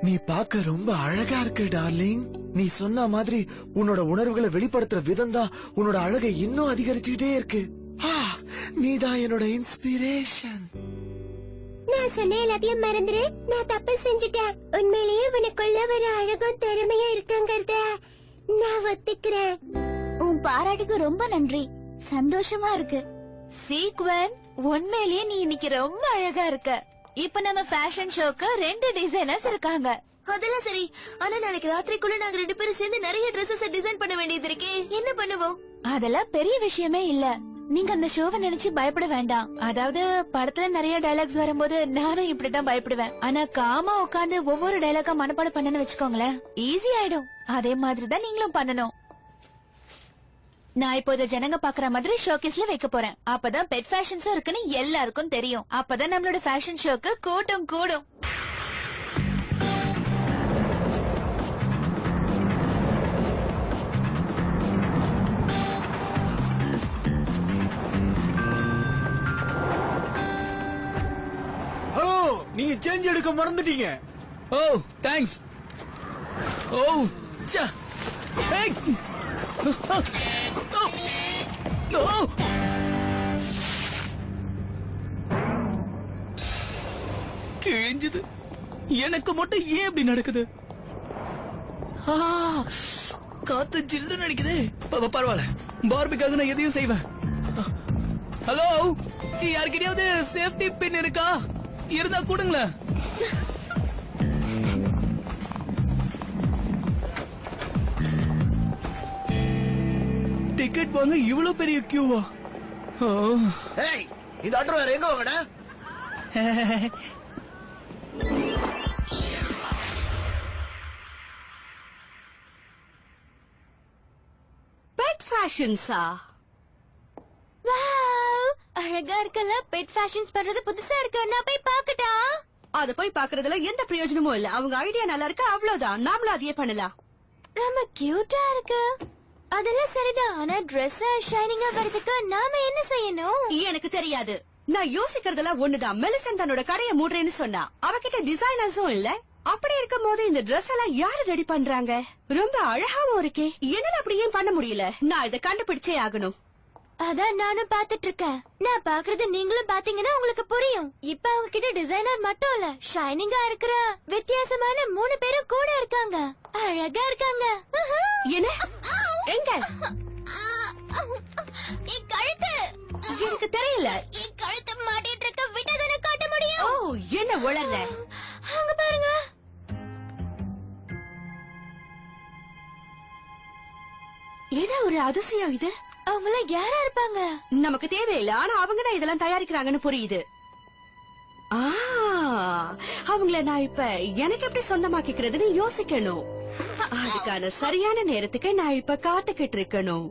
நீ பாக்க ரொம்ப அழகா இருக்க டார்லிங். நீ சொன்ன மாதிரி உன்னோட உணர்வுகளை வெளிப்படுத்துற விதம் தான் உன்னோட அழகை இன்னும் அதிகரிச்சுக்கிட்டே இருக்கு. நீதான் என்னோட இன்ஸ்பிரேஷன். நான் சொன்ன எல்லாத்தையும் மறந்துரு. நான் தப்பு செஞ்சுட்டேன். உண்மையிலேயே உனக்குள்ள ஒரு அழகும் திறமையா இருக்குங்கறத நான் ஒத்துக்கிறேன். உன் பாராட்டுக்கு ரொம்ப நன்றி. சந்தோஷமா இருக்கு. சீக்வன், உண்மையிலேயே நீ இன்னைக்கு ரொம்ப அழகா இருக்க. இப்ப நம்ம ஃபேஷன் ஷோக்கு 2 டிசைனர்ஸ் இருக்காங்க. அதெல்லாம் சரி. ஆனா நாளைக்கு ராத்திரிக்குள்ள நாங்க 2 பேரும் சேர்ந்து நிறைய Dresses டிசைன் பண்ண வேண்டியது இருக்கே. என்ன பண்ணுவோம்? அதெல்லாம் பெரிய விஷயமே இல்ல. நீங்க அந்த ஷோவை நினைச்சு பயப்பட வேண்டாம். அதாவது படத்துல நிறைய டைலாக்ஸ் வரும்போது நானும் இப்படிதான் பயப்படுவேன். ஆனா காமா உட்காந்து ஒவ்வொரு டைலாக்கா மனப்பாடம் பண்ணனு வச்சுக்கோங்களேன், ஈஸி ஆயிடும். அதே மாதிரிதான் நீங்களும் பண்ணணும். நான் இப்போ இத ஜனங்க பாக்குற மாதிரி ஷோகேஸ்ல வைக்க போறேன். அப்பதான் பெட் ஃபேஷன்ஸும் இருக்குன்னு எல்லாருக்கும் தெரியும். அப்பதான் நம்மளோட ஃபேஷன் ஷோக்கு கூட்டம் கூடும். ஹலோ, நீங்க சேஞ்ச் எடுக்க மறந்துட்டீங்க. ஓ தேங்க்ஸ். ஓ ச்சா. ஏய். கிழிஞ்சது. எனக்கு மட்டும் ஏன் இப்படி நடக்குது? காத்து ஜில்லுன்னு அடிக்குது. பரவாயில்ல, பார்பிக்காக நான் எதையும் செய்வேன். ஹலோ, யாருக்கிட்டயாவது சேஃப்டி பின் இருக்கா? இருந்தா கொடுங்களேன். டிக்கெட் வாங்க இவ்வளவு பெரிய கியூவா? ஏய், இந்த ஆட்டோ வேற எங்க வாங்கடா? பெட் ஃபேஷன்ஸா? வாவ், அழகா இருக்கல. பெட் ஃபேஷன்ஸ் பண்றது புதுசா இருக்கு. நான் போய் பாக்கட்டா? அத போய் பாக்குறதுல எந்த பிரயோஜனமும் இல்ல. அவங்க ஐடியா நல்லா இருக்கு, அவ்வளவுதான். நாமளும் அதையே பண்ணலாம். ரொம்ப கியூட்டா இருக்கு. அதெல்லாம் சரிதான். ஆனா Dress ஷைனிங்கா வரதுக்கு நாம என்ன செய்யணும்? எனக்கு தெரியாது. நான் யோசிக்கிறதெல்லாம் ஒண்ணுதான். மெலிசன் தன்னோட கடையை மூடுறேன்னு சொன்னா. அவகிட்ட டிசைனர்ஸும் இல்ல. அப்படி இருக்கும் போது இந்த Dress எல்லாம் யாரு ரெடி பண்றாங்க? ரொம்ப அழகாவும் இருக்கே. என்னால அப்படி ஏன் பண்ண முடியல? நான் இதை கண்டுபிடிச்சே ஆகணும். அதான் நானும் பாத்துட்டு இருக்கேன். நான் பாக்குறது நீங்களும் பாத்தீங்கன்னா உங்களுக்கு புரியும். இப்ப அவங்க கிட்ட டிசைனர் மட்டும் இல்ல, ஷைனிங்கா இருக்கிற வித்தியாசமான 3 பேரும் கூட இருக்காங்க. அழகா இருக்காங்க. என்ன? எங்க? என் கழுத்து. எனக்கு தெரியல. என் கழுத்து மாட்டிட்டு இருக்க விட்டதானே காட்ட முடியும். ஓ, என்ன உளற? அங்க பாருங்க. என்ன ஒரு அதிசயம் இது? அவங்கள யாரா இருப்பாங்க? நமக்கு தேவையில்லை. ஆனா அவங்கதான் இதெல்லாம் தயாரிக்கிறாங்கன்னு புரியுது. அவங்கள நான் இப்ப எனக்கு எப்படி சொந்தமாக்கிக்கிறதுன்னு யோசிக்கணும். அதுக்கான சரியான நேரத்துக்கு நான் இப்ப காத்துக்கிட்டு இருக்கணும்.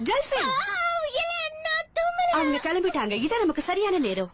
டெல்பின், அவங்க கிளம்பிட்டாங்க. இதான் நமக்கு சரியான நேரம்.